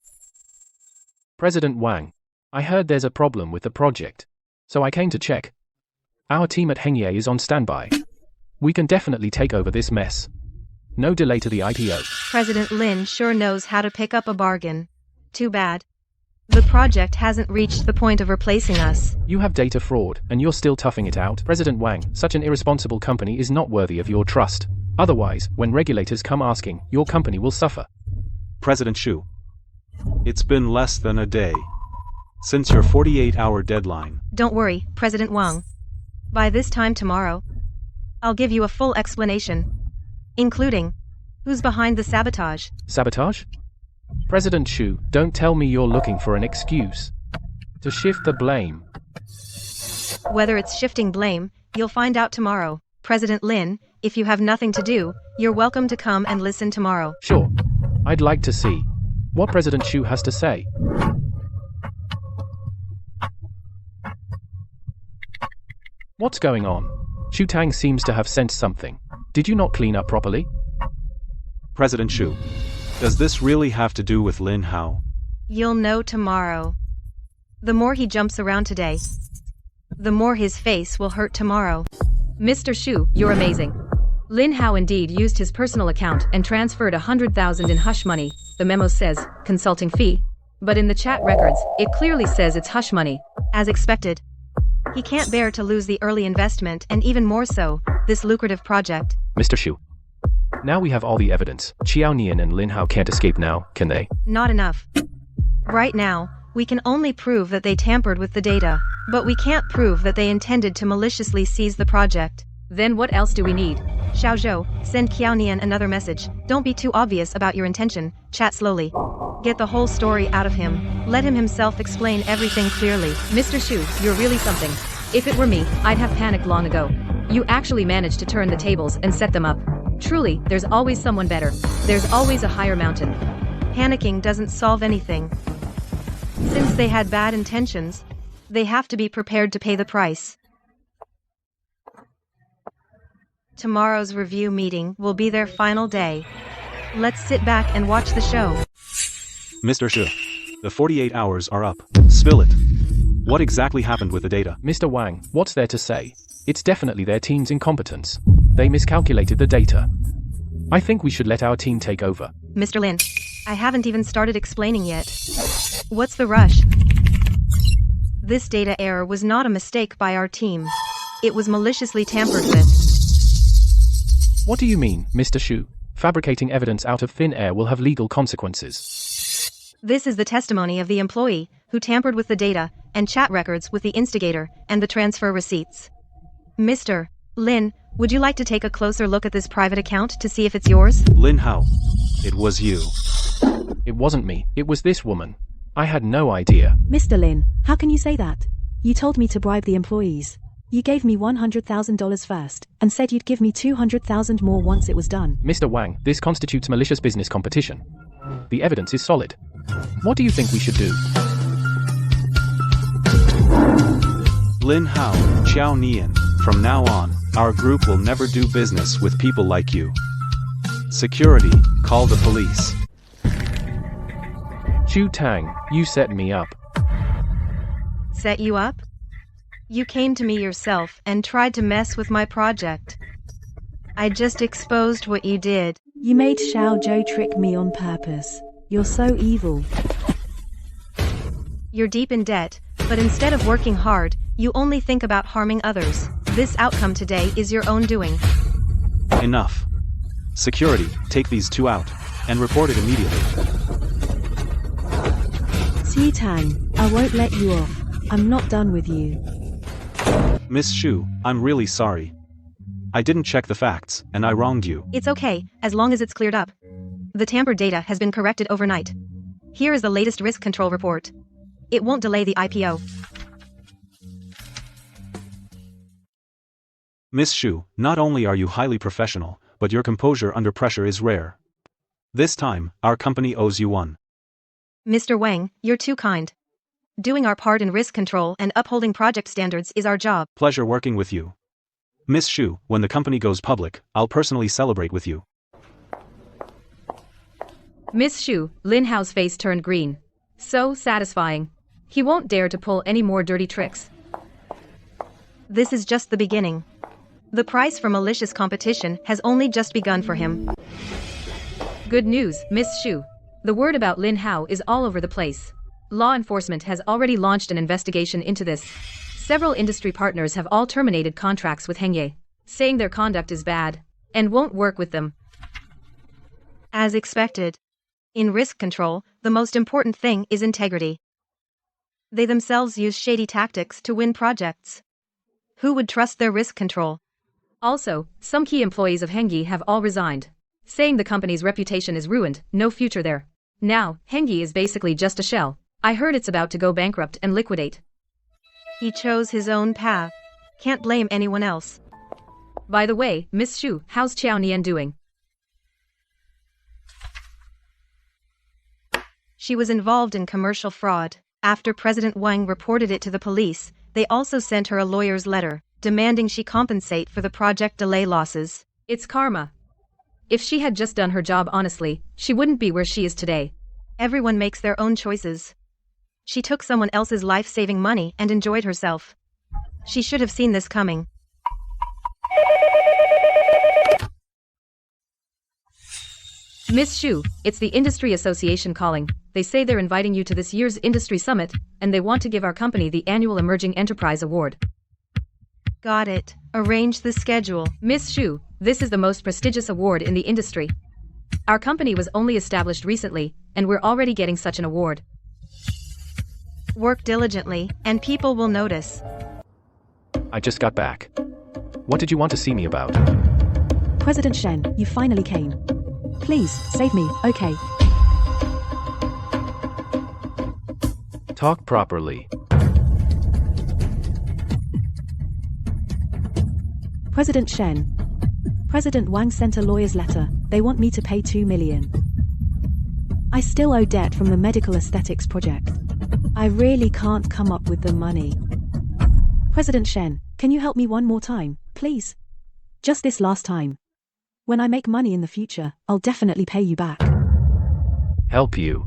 President Wang, I heard there's a problem with the project. So I came to check. Our team at Hengye is on standby. We can definitely take over this mess. No delay to the IPO. President Lin sure knows how to pick up a bargain. Too bad. The project hasn't reached the point of replacing us. You have data fraud, and you're still toughing it out. President Wang, such an irresponsible company is not worthy of your trust. Otherwise, when regulators come asking, your company will suffer. President Xu. It's been less than a day since your 48-hour deadline. Don't worry, President Wang. By this time tomorrow, I'll give you a full explanation, including who's behind the sabotage. Sabotage? President Xu, don't tell me you're looking for an excuse to shift the blame. Whether it's shifting blame, you'll find out tomorrow. President Lin, if you have nothing to do, you're welcome to come and listen tomorrow. Sure. I'd like to see what President Xu has to say. What's going on? Xu Tang seems to have sensed something. Did you not clean up properly? President Xu, does this really have to do with Lin Hao? You'll know tomorrow. The more he jumps around today, the more his face will hurt tomorrow. Mr. Xu, you're amazing. Lin Hao indeed used his personal account and transferred 100,000 in hush money. The memo says, consulting fee. But in the chat records, it clearly says it's hush money. As expected. He can't bear to lose the early investment and even more so, this lucrative project. Mr. Xu. Now we have all the evidence. Qiao Nian and Lin Hao can't escape now, can they? Not enough. Right now, we can only prove that they tampered with the data, but we can't prove that they intended to maliciously seize the project. Then what else do we need? Xiao Zhou, send Qiao Nian another message. Don't be too obvious about your intention. Chat slowly. Get the whole story out of him. Let him himself explain everything clearly. Mr. Xu, you're really something. If it were me, I'd have panicked long ago. You actually managed to turn the tables and set them up. Truly, there's always someone better. There's always a higher mountain. Panicking doesn't solve anything. Since they had bad intentions, they have to be prepared to pay the price. Tomorrow's review meeting will be their final day. Let's sit back and watch the show. Mr. Xu, the 48 hours are up. Spill it. What exactly happened with the data? Mr. Wang, what's there to say? It's definitely their team's incompetence. They miscalculated the data. I think we should let our team take over. Mr. Lin, I haven't even started explaining yet. What's the rush? This data error was not a mistake by our team. It was maliciously tampered with. What do you mean, Mr. Xu? Fabricating evidence out of thin air will have legal consequences. This is the testimony of the employee who tampered with the data and chat records with the instigator and the transfer receipts. Mr. Lin, would you like to take a closer look at this private account to see if it's yours? Lin Hao, it was you. It wasn't me, it was this woman. I had no idea. Mr. Lin, how can you say that? You told me to bribe the employees. You gave me $100,000 first, and said you'd give me $200,000 more once it was done. Mr. Wang, this constitutes malicious business competition. The evidence is solid. What do you think we should do? Lin Hao, Qiao Nian, from now on, our group will never do business with people like you. Security, call the police. Xu Tang, you set me up. Set you up? You came to me yourself and tried to mess with my project. I just exposed what you did. You made Xiao Zhou trick me on purpose. You're so evil. You're deep in debt, but instead of working hard, you only think about harming others. This outcome today is your own doing. Enough. Security, take these two out, and report it immediately. Xu Tang, I won't let you off. I'm not done with you. Miss Shu, I'm really sorry. I didn't check the facts, and I wronged you. It's okay, as long as it's cleared up. The tampered data has been corrected overnight. Here is the latest risk control report. It won't delay the IPO. Miss Shu, not only are you highly professional, but your composure under pressure is rare. This time, our company owes you one. Mr. Wang, you're too kind. Doing our part in risk control and upholding project standards is our job. Pleasure working with you. Miss Shu, when the company goes public, I'll personally celebrate with you. Miss Shu, Lin Hao's face turned green. So satisfying. He won't dare to pull any more dirty tricks. This is just the beginning. The price for malicious competition has only just begun for him. Good news, Miss Shu. The word about Lin Hao is all over the place. Law enforcement has already launched an investigation into this. Several industry partners have all terminated contracts with Hengye, saying their conduct is bad, and won't work with them. As expected. In risk control, the most important thing is integrity. They themselves use shady tactics to win projects. Who would trust their risk control? Also, some key employees of Hengye have all resigned, saying the company's reputation is ruined, no future there. Now, Hengye is basically just a shell. I heard it's about to go bankrupt and liquidate. He chose his own path. Can't blame anyone else. By the way, Miss Shu, how's Qiao Nian doing? She was involved in commercial fraud. After President Wang reported it to the police, they also sent her a lawyer's letter, demanding she compensate for the project delay losses. It's karma. If she had just done her job honestly, she wouldn't be where she is today. Everyone makes their own choices. She took someone else's life-saving money and enjoyed herself. She should have seen this coming. Miss Shu, it's the Industry Association calling. They say they're inviting you to this year's Industry Summit, and they want to give our company the annual Emerging Enterprise Award. Got it. Arrange the schedule. Miss Shu, this is the most prestigious award in the industry. Our company was only established recently, and we're already getting such an award. Work diligently, and people will notice. I just got back. What did you want to see me about? President Shen, you finally came. Please, save me, okay? Talk properly. President Shen. President Wang sent a lawyer's letter. They want me to pay 2 million. I still owe debt from the medical aesthetics project. I really can't come up with the money. President Shen, can you help me one more time, please? Just this last time. When I make money in the future, I'll definitely pay you back. Help you?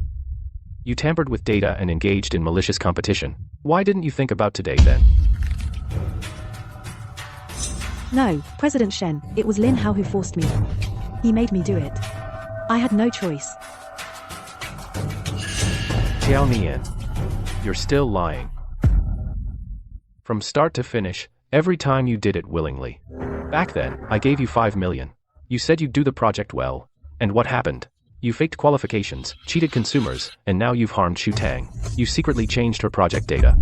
You tampered with data and engaged in malicious competition. Why didn't you think about today then? No, President Shen, it was Lin Hao who forced me. He made me do it. I had no choice. Qiao Nian, you're still lying. From start to finish, every time you did it willingly. Back then, I gave you 5 million. You said you'd do the project well. And what happened? You faked qualifications, cheated consumers, and now you've harmed Xu Tang. You secretly changed her project data.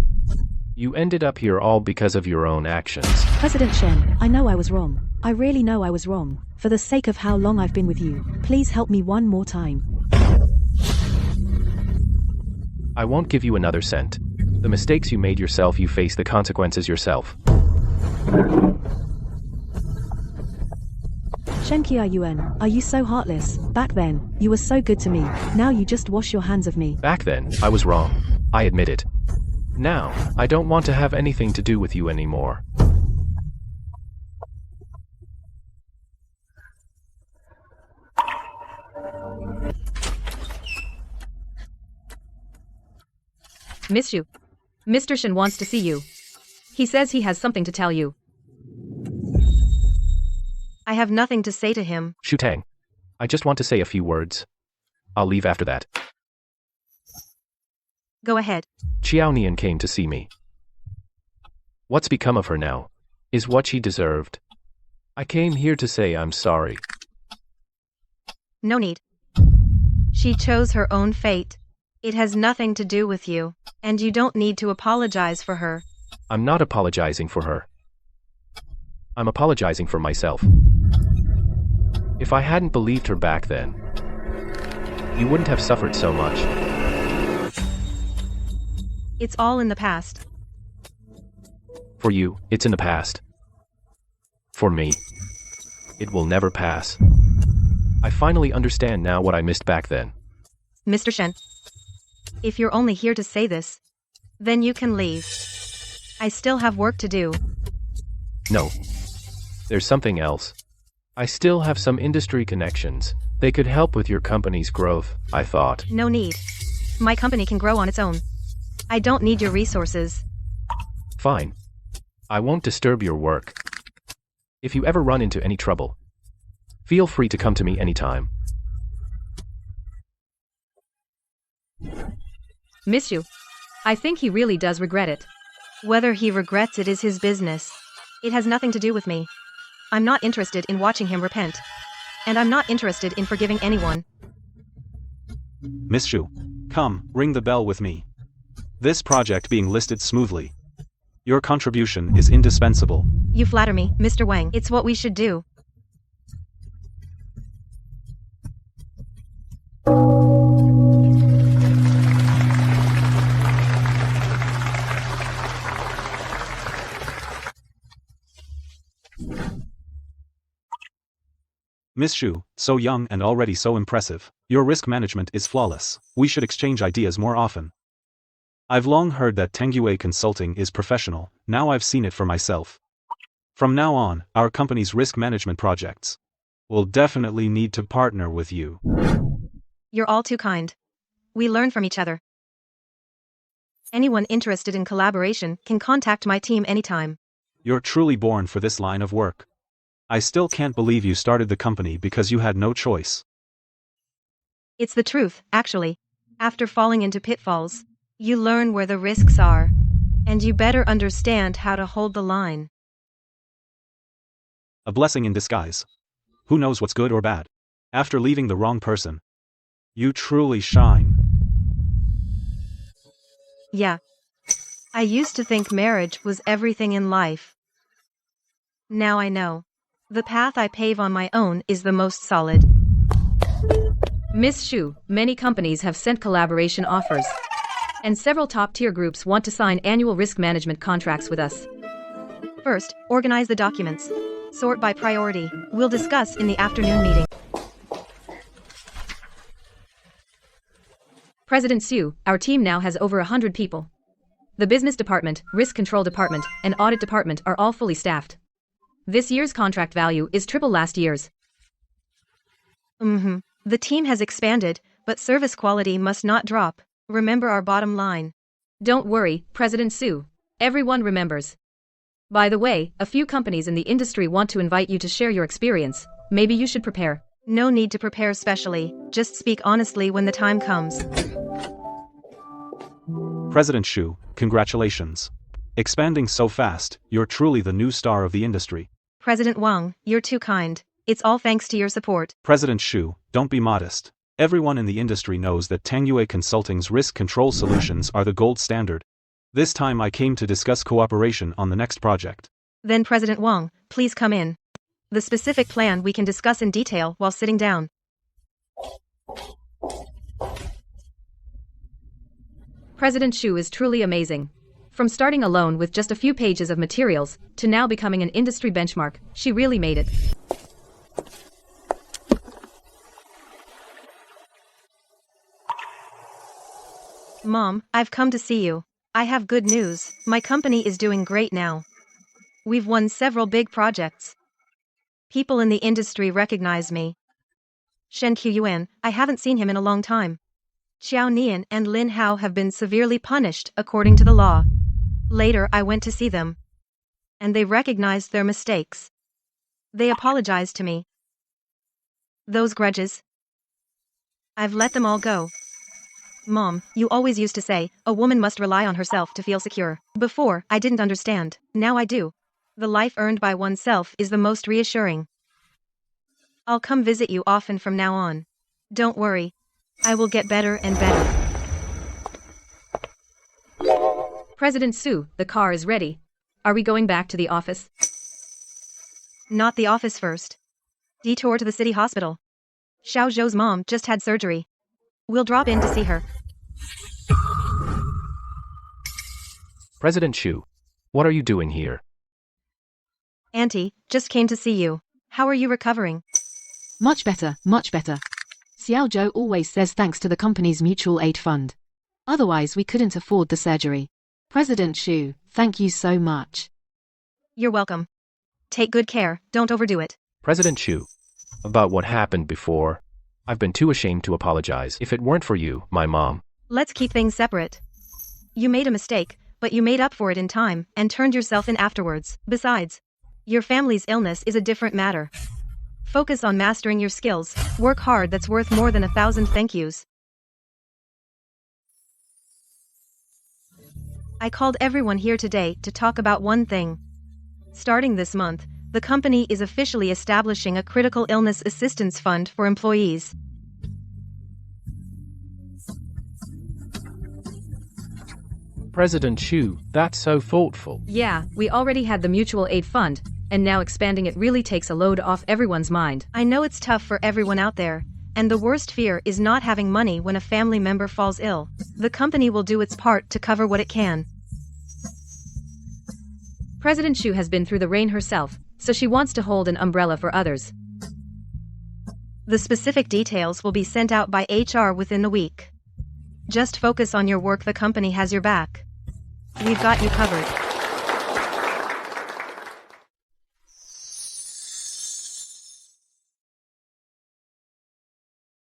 You ended up here all because of your own actions. President Shen, I know I was wrong. I really know I was wrong. For the sake of how long I've been with you, please help me one more time. I won't give you another cent. The mistakes you made yourself, you face the consequences yourself. Shenkia Yuan, are you so heartless? Back then, you were so good to me. Now you just wash your hands of me. Back then, I was wrong. I admit it. Now, I don't want to have anything to do with you anymore. Miss Shu. Mr. Shen wants to see you. He says he has something to tell you. I have nothing to say to him. Xu Tang, I just want to say a few words. I'll leave after that. Go ahead. Qiao Nian came to see me. What's become of her now? Is what she deserved. I came here to say I'm sorry. No need. She chose her own fate. It has nothing to do with you, and you don't need to apologize for her. I'm not apologizing for her. I'm apologizing for myself. If I hadn't believed her back then, you wouldn't have suffered so much. It's all in the past. For you, it's in the past. For me, it will never pass. I finally understand now what I missed back then. Mr. Shen, if you're only here to say this, then you can leave. I still have work to do. No. There's something else. I still have some industry connections. They could help with your company's growth, I thought. No need. My company can grow on its own. I don't need your resources. Fine. I won't disturb your work. If you ever run into any trouble, feel free to come to me anytime. Miss you. I think he really does regret it. Whether he regrets it is his business. It has nothing to do with me. I'm not interested in watching him repent. And I'm not interested in forgiving anyone. Miss Shu, come, ring the bell with me. This project being listed smoothly. Your contribution is indispensable. You flatter me, Mr. Wang. It's what we should do. Miss Shu, so young and already so impressive. Your risk management is flawless. We should exchange ideas more often. I've long heard that Tengyue Consulting is professional, now I've seen it for myself. From now on, our company's risk management projects will definitely need to partner with you. You're all too kind. We learn from each other. Anyone interested in collaboration can contact my team anytime. You're truly born for this line of work. I still can't believe you started the company because you had no choice. It's the truth, actually. After falling into pitfalls, you learn where the risks are, and you better understand how to hold the line. A blessing in disguise. Who knows what's good or bad? After leaving the wrong person, you truly shine. Yeah. I used to think marriage was everything in life. Now I know. The path I pave on my own is the most solid. Miss Shu, many companies have sent collaboration offers. And several top-tier groups want to sign annual risk management contracts with us. First, organize the documents. Sort by priority. We'll discuss in the afternoon meeting. President Xu, our team now has over 100 people. The business department, risk control department, and audit department are all fully staffed. This year's contract value is triple last year's. The team has expanded, but service quality must not drop. Remember our bottom line. Don't worry, President Xu. Everyone remembers. By the way, a few companies in the industry want to invite you to share your experience. Maybe you should prepare. No need to prepare specially. Just speak honestly when the time comes. President Shu, congratulations. Expanding so fast, you're truly the new star of the industry. President Wang, you're too kind. It's all thanks to your support. President Shu, don't be modest. Everyone in the industry knows that Tengyue Consulting's risk control solutions are the gold standard. This time I came to discuss cooperation on the next project. Then President Wang, please come in. The specific plan we can discuss in detail while sitting down. President Shu is truly amazing. From starting alone with just a few pages of materials, to now becoming an industry benchmark, she really made it. Mom, I've come to see you. I have good news. My company is doing great now. We've won several big projects. People in the industry recognize me. Shen Qiyuan, I haven't seen him in a long time. Xiao Nian and Lin Hao have been severely punished according to the law. Later I went to see them. And they recognized their mistakes. They apologized to me. Those grudges, I've let them all go. Mom, you always used to say, a woman must rely on herself to feel secure. Before, I didn't understand. Now I do. The life earned by oneself is the most reassuring. I'll come visit you often from now on. Don't worry. I will get better and better. President Xu, the car is ready. Are we going back to the office? Not the office first. Detour to the city hospital. Xiao Zhou's mom just had surgery. We'll drop in to see her. President Xu, what are you doing here? Auntie, just came to see you. How are you recovering? Much better, much better. Xiao Zhou always says thanks to the company's mutual aid fund. Otherwise we couldn't afford the surgery. President Xu, thank you so much. You're welcome. Take good care, don't overdo it. President Xu, about what happened before, I've been too ashamed to apologize. If it weren't for you, my mom. Let's keep things separate. You made a mistake, but you made up for it in time and turned yourself in afterwards. Besides, your family's illness is a different matter. Focus on mastering your skills, work hard, that's worth more than 1,000 thank yous. I called everyone here today to talk about one thing. Starting this month, the company is officially establishing a critical illness assistance fund for employees. President Xu, that's so thoughtful. Yeah, we already had the mutual aid fund, and now expanding it really takes a load off everyone's mind. I know it's tough for everyone out there, and the worst fear is not having money when a family member falls ill. The company will do its part to cover what it can. President Xu has been through the rain herself, so she wants to hold an umbrella for others. The specific details will be sent out by HR within the week. Just focus on your work, the company has your back. We've got you covered.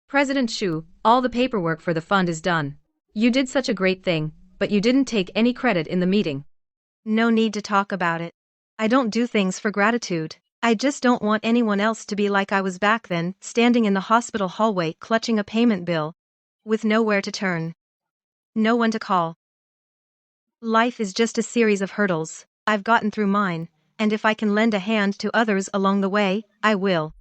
President Xu, all the paperwork for the fund is done. You did such a great thing, but you didn't take any credit in the meeting. No need to talk about it. I don't do things for gratitude. I just don't want anyone else to be like I was back then, standing in the hospital hallway clutching a payment bill, with nowhere to turn. No one to call. Life is just a series of hurdles. I've gotten through mine, and if I can lend a hand to others along the way, I will.